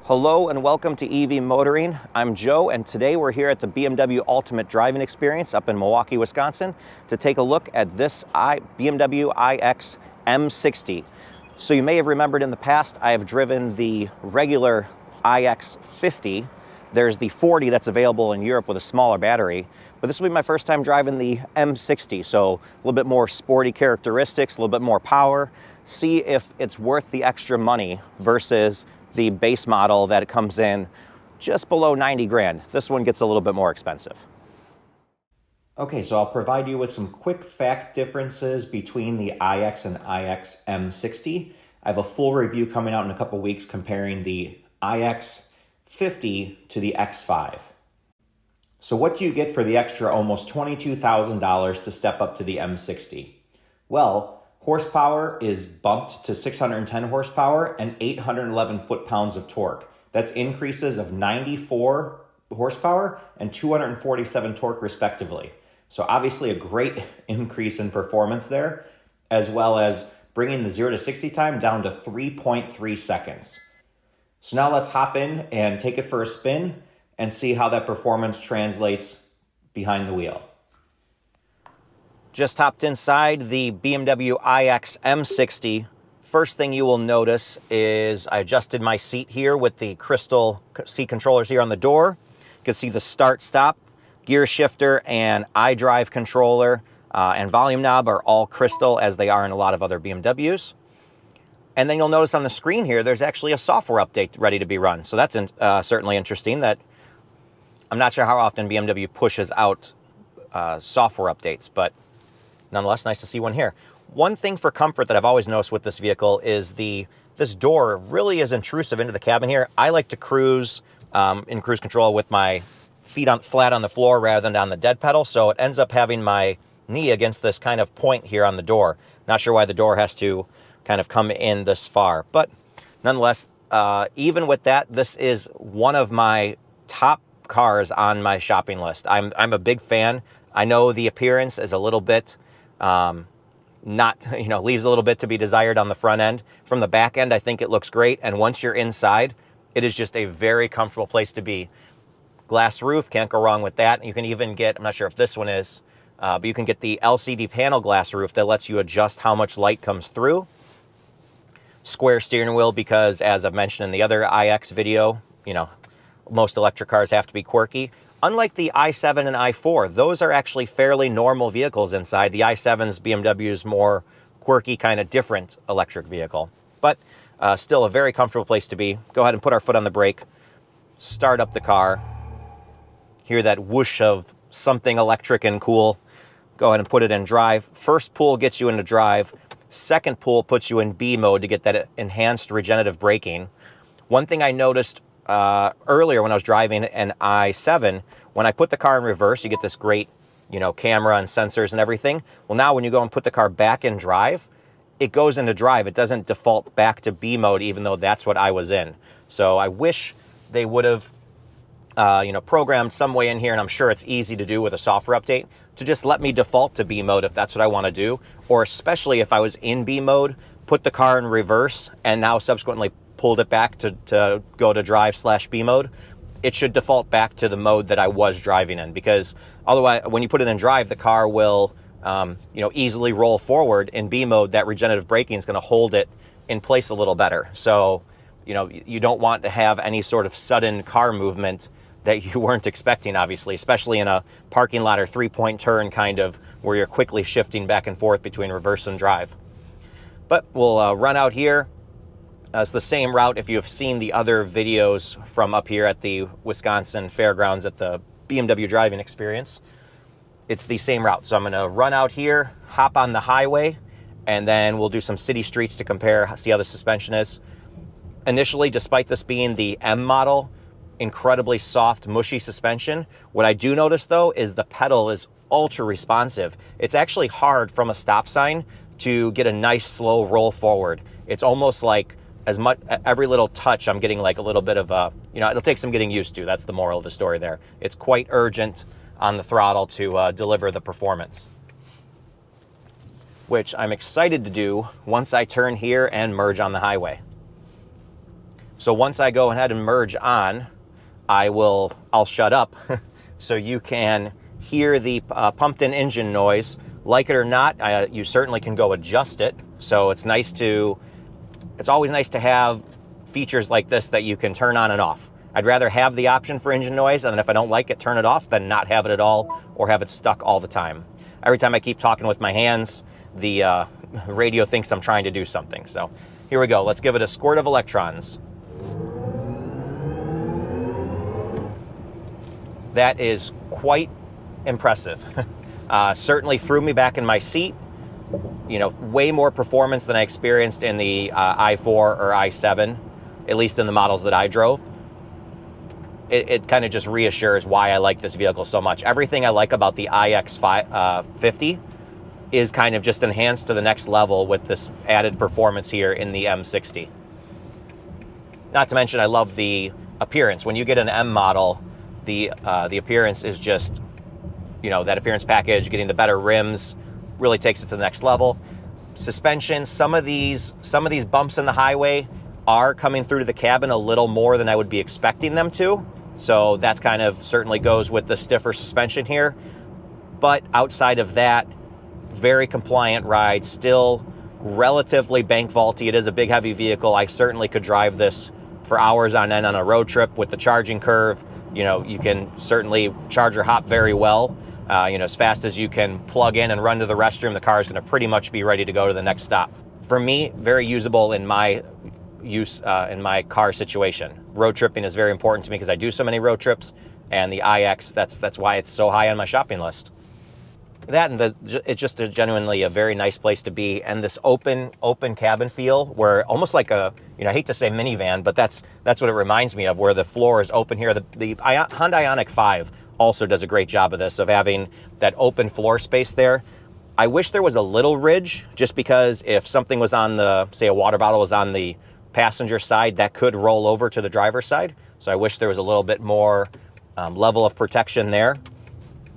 Hello and welcome to EV Motoring. I'm Joe, and today we're here at the BMW Ultimate Driving Experience up in Milwaukee, Wisconsin to take a look at this BMW iX M60. So you may have remembered in the past I have driven the regular iX50. There's the 40 that's available in Europe with a smaller battery, but this will be my first time driving the M60, so a little bit more sporty characteristics, a little bit more power. See if it's worth the extra money versus the base model that it comes in just below 90 grand. This one gets a little bit more expensive. Okay, so I'll provide you with some quick fact differences between the iX and iX M60. I have a full review coming out in a couple weeks comparing the iX50 to the X5. So what do you get for the extra almost $22,000 to step up to the M60? Well, horsepower is bumped to 610 horsepower and 811 foot-pounds of torque. That's increases of 94 horsepower and 247 torque respectively. So obviously a great increase in performance there, as well as bringing the 0 to 60 time down to 3.3 seconds. So now let's hop in and take it for a spin and see how that performance translates behind the wheel. Just hopped inside the BMW iX M60. First thing you will notice is I adjusted my seat here with the crystal seat controllers here on the door. You can see the start, stop, gear shifter, and iDrive controller and volume knob are all crystal, as they are in a lot of other BMWs. And then you'll notice on the screen here, there's actually a software update ready to be run. So that's certainly interesting. That I'm not sure how often BMW pushes out software updates, but nonetheless, nice to see one here. One thing for comfort that I've always noticed with this vehicle is this door really is intrusive into the cabin here. I like to cruise in cruise control with my feet flat on the floor rather than on the dead pedal, so it ends up having my knee against this kind of point here on the door. Not sure why the door has to kind of come in this far, but nonetheless, even with that, this is one of my top cars on my shopping list. I'm a big fan. I know the appearance is a little bit leaves a little bit to be desired on the front end. From the back end, I think it looks great. And once you're inside, it is just a very comfortable place to be. Glass roof, can't go wrong with that. You can even get, I'm not sure if this one is, but you can get the LCD panel glass roof that lets you adjust how much light comes through. Square steering wheel, because as I've mentioned in the other iX video, most electric cars have to be quirky. Unlike the i7 and i4, those are actually fairly normal vehicles inside. The i7's BMW's more quirky, kind of different electric vehicle, but still a very comfortable place to be. Go ahead and put our foot on the brake, start up the car, hear that whoosh of something electric and cool. Go ahead and put it in drive. First pull gets you into drive. Second pull puts you in B mode to get that enhanced regenerative braking. One thing I noticed earlier when I was driving an i7, when I put the car in reverse, you get this great, camera and sensors and everything. Well, now when you go and put the car back in drive, it goes into drive. It doesn't default back to B mode, even though that's what I was in. So I wish they would have, programmed some way in here, and I'm sure it's easy to do with a software update, to just let me default to B mode if that's what I want to do, or especially if I was in B mode, put the car in reverse, and now subsequently pulled it back to go to drive/B mode, it should default back to the mode that I was driving in, because otherwise when you put it in drive, the car will easily roll forward. In B mode, that regenerative braking is going to hold it in place a little better. So you don't want to have any sort of sudden car movement that you weren't expecting, obviously, especially in a parking lot or three-point turn kind of where you're quickly shifting back and forth between reverse and drive. But we'll run out here. It's the same route if you've seen the other videos from up here at the Wisconsin Fairgrounds at the BMW driving experience. It's the same route. So I'm going to run out here, hop on the highway, and then we'll do some city streets to compare, see how the suspension is. Initially, despite this being the M model, incredibly soft, mushy suspension. What I do notice, though, is the pedal is ultra responsive. It's actually hard from a stop sign to get a nice slow roll forward. It's almost like every little touch, I'm getting like a little bit of a, it'll take some getting used to. That's the moral of the story there. It's quite urgent on the throttle to deliver the performance, which I'm excited to do once I turn here and merge on the highway. So once I go ahead and merge on, I'll shut up so you can hear the pumped in engine noise. Like it or not, you certainly can go adjust it. So it's always nice to have features like this that you can turn on and off. I'd rather have the option for engine noise, and then if I don't like it, turn it off, than not have it at all or have it stuck all the time. Every time I keep talking with my hands, the radio thinks I'm trying to do something. So here we go. Let's give it a squirt of electrons. That is quite impressive. Certainly threw me back in my seat. You know, way more performance than I experienced in the i4 or i7, at least in the models that I drove. It kind of just reassures why I like this vehicle so much. Everything I like about the iX50 is kind of just enhanced to the next level with this added performance here in the M60. Not to mention, I love the appearance. When you get an M model, the appearance is just, you know, that appearance package, getting the better rims, really takes it to the next level. Suspension, some of these bumps in the highway are coming through to the cabin a little more than I would be expecting them to. So that's kind of certainly goes with the stiffer suspension here. But outside of that, very compliant ride, still relatively bank vaulty. It is a big, heavy vehicle. I certainly could drive this for hours on end on a road trip with the charging curve. You know, you can certainly charge or hop very well. You know, as fast as you can plug in and run to the restroom, the car is going to pretty much be ready to go to the next stop. For me, very usable in my use in my car situation. Road tripping is very important to me because I do so many road trips, and the iX, that's why it's so high on my shopping list. That and it's just genuinely a very nice place to be, and this open cabin feel, where almost like a, you know, I hate to say minivan, but that's what it reminds me of, where the floor is open here. The Hyundai Ioniq 5 also does a great job of this, of having that open floor space there. I wish there was a little ridge, just because if something was on the, say a water bottle was on the passenger side, that could roll over to the driver's side. So I wish there was a little bit more level of protection there.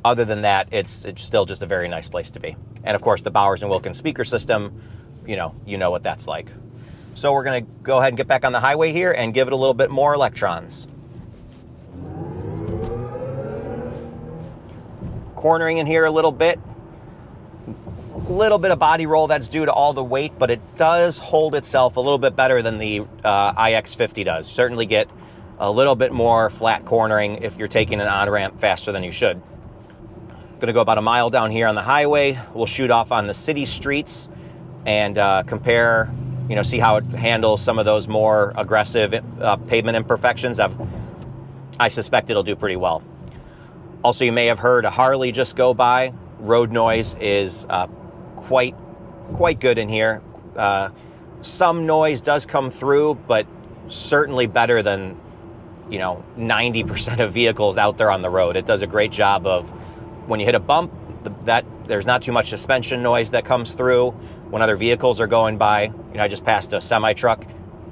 Other than that, it's still just a very nice place to be. And of course, the Bowers & Wilkins speaker system, you know what that's like. So we're gonna go ahead and get back on the highway here and give it a little bit more electrons. Cornering in here a little bit of body roll, that's due to all the weight, but it does hold itself a little bit better than the iX50 does. Certainly get a little bit more flat cornering if you're taking an on-ramp faster than you should. Gonna go about a mile down here on the highway. We'll shoot off on the city streets and compare, you know, see how it handles some of those more aggressive pavement imperfections. I suspect it'll do pretty well. Also, you may have heard a Harley just go by. Road noise is quite good in here. Some noise does come through, but certainly better than, you know, 90% of vehicles out there on the road. It does a great job of, when you hit a bump, that there's not too much suspension noise that comes through. When other vehicles are going by, you know, I just passed a semi-truck,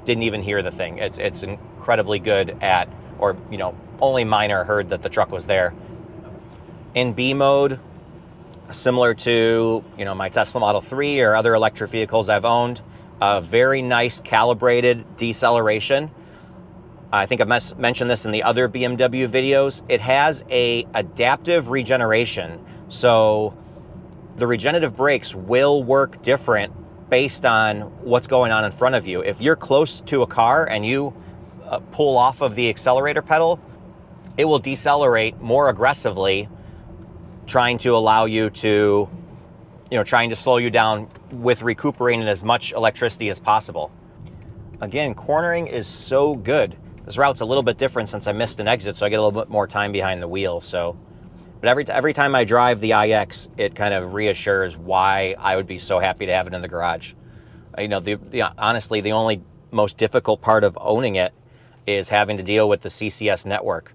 didn't even hear the thing. It's incredibly good at, or, you know, only minor heard that the truck was there. In B mode, similar to, you know, my Tesla Model 3 or other electric vehicles I've owned, a very nice calibrated deceleration. I think I've mentioned this in the other BMW videos. It has a adaptive regeneration. So the regenerative brakes will work different based on what's going on in front of you. If you're close to a car and you pull off of the accelerator pedal, it will decelerate more aggressively, trying to allow you to, you know, trying to slow you down with recuperating as much electricity as possible. Again, cornering is so good. This route's a little bit different since I missed an exit, so I get a little bit more time behind the wheel. So, but every time I drive the iX, it kind of reassures why I would be so happy to have it in the garage. You know, honestly, the only most difficult part of owning it is having to deal with the CCS network.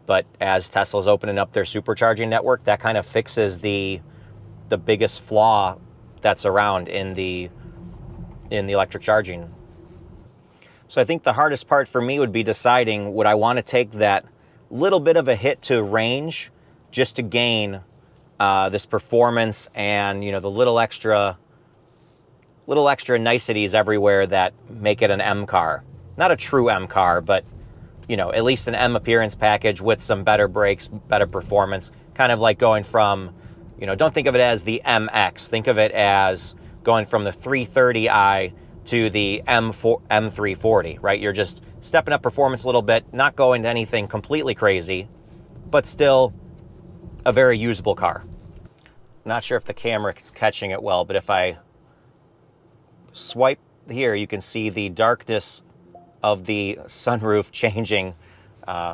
But as Tesla's opening up their supercharging network, that kind of fixes the biggest flaw that's around in the electric charging. So I think the hardest part for me would be deciding, would I want to take that little bit of a hit to range just to gain this performance and, you know, the little extra niceties everywhere that make it an M car. not a true M car, but, you know, at least an M appearance package with some better brakes, better performance, kind of like going from, you know, don't think of it as the MX, think of it as going from the 330i to the M340, right? You're just stepping up performance a little bit, not going to anything completely crazy, but still a very usable car. Not sure if the camera is catching it well, but if I swipe here, you can see the darkness of the sunroof changing.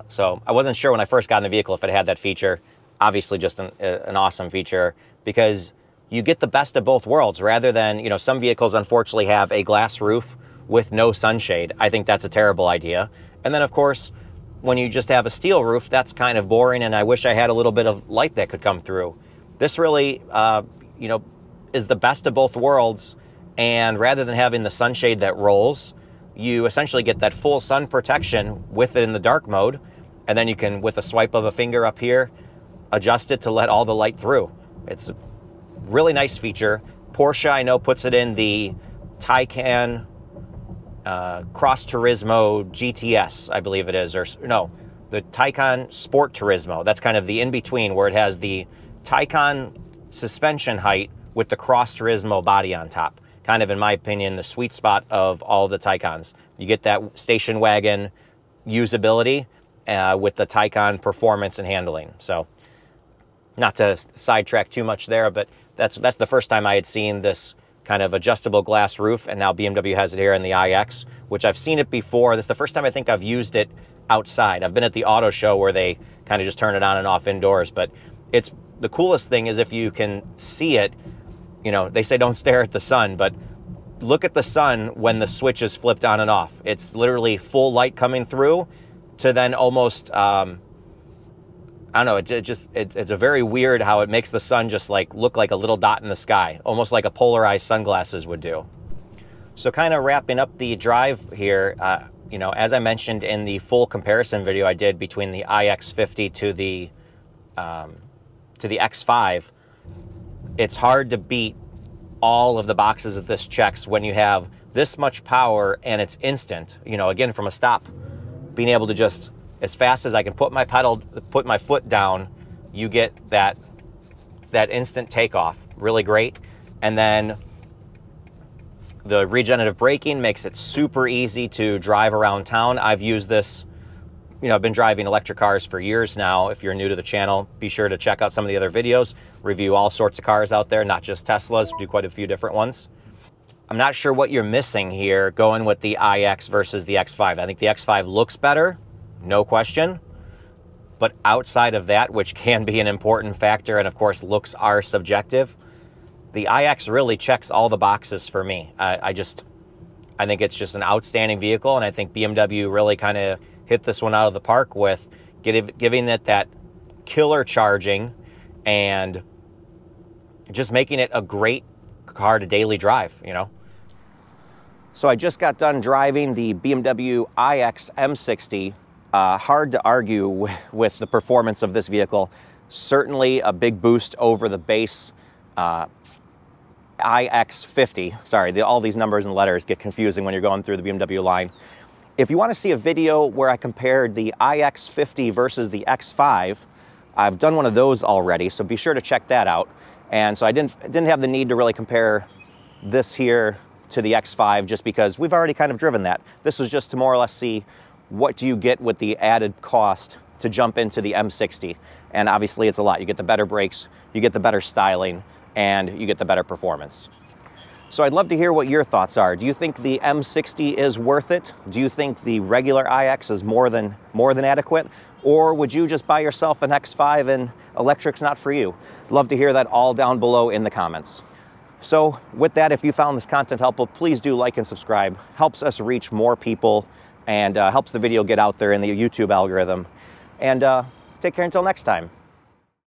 So I wasn't sure when I first got in the vehicle if it had that feature. Obviously just an awesome feature, because you get the best of both worlds rather than, you know, some vehicles unfortunately have a glass roof with no sunshade. I think that's a terrible idea. And then of course, when you just have a steel roof, that's kind of boring, and I wish I had a little bit of light that could come through. This really, you know, is the best of both worlds. And rather than having the sunshade that rolls, you essentially get that full sun protection with it in the dark mode. And then you can, with a swipe of a finger up here, adjust it to let all the light through. It's a really nice feature. Porsche, I know, puts it in the Taycan Cross Turismo GTS, I believe it is, or no, the Taycan Sport Turismo. That's kind of the in-between, where it has the Taycan suspension height with the Cross Turismo body on top. Kind of, in my opinion, the sweet spot of all the Taycans. You get that station wagon usability with the Taycan performance and handling. So, not to sidetrack too much there, but that's the first time I had seen this kind of adjustable glass roof, and now BMW has it here in the iX, which I've seen it before. This is the first time I think I've used it outside. I've been at the auto show where they kind of just turn it on and off indoors, but it's the coolest thing is if you can see it. You know, they say don't stare at the sun, but look at the sun when the switch is flipped on and off. It's literally full light coming through to then almost, I don't know, it's a very weird how it makes the sun just like look like a little dot in the sky, almost like a polarized sunglasses would do. So kind of wrapping up the drive here, you know, as I mentioned in the full comparison video I did between the iX50 to the X5, it's hard to beat all of the boxes that this checks when you have this much power and it's instant. You know, again, from a stop, being able to just, as fast as I can put my foot down, you get that instant takeoff. Really great. And then the regenerative braking makes it super easy to drive around town. I've used this, you know, I've been driving electric cars for years now. If you're new to the channel, be sure to check out some of the other videos. Review all sorts of cars out there, not just Teslas. Do quite a few different ones. I'm not sure what you're missing here going with the iX versus the X5. I think the X5 looks better, no question. But outside of that, which can be an important factor, and of course looks are subjective, the iX really checks all the boxes for me. I think it's just an outstanding vehicle, and I think BMW really kind of hit this one out of the park with giving it that killer charging and just making it a great car to daily drive, you know. So I just got done driving the BMW iX M60. Hard to argue with the performance of this vehicle. Certainly a big boost over the base iX50. Sorry, all these numbers and letters get confusing when you're going through the BMW line. If you want to see a video where I compared the iX50 versus the X5, I've done one of those already, so be sure to check that out. And so I didn't have the need to really compare this here to the X5 just because we've already kind of driven that. This was just to more or less see what do you get with the added cost to jump into the M60. And obviously it's a lot. You get the better brakes, you get the better styling, and you get the better performance. So I'd love to hear what your thoughts are. Do you think the M60 is worth it? Do you think the regular iX is more than adequate? Or would you just buy yourself an X5 and electric's not for you? Love to hear that all down below in the comments. So with that, if you found this content helpful, please do like and subscribe. Helps us reach more people and helps the video get out there in the YouTube algorithm. And take care until next time.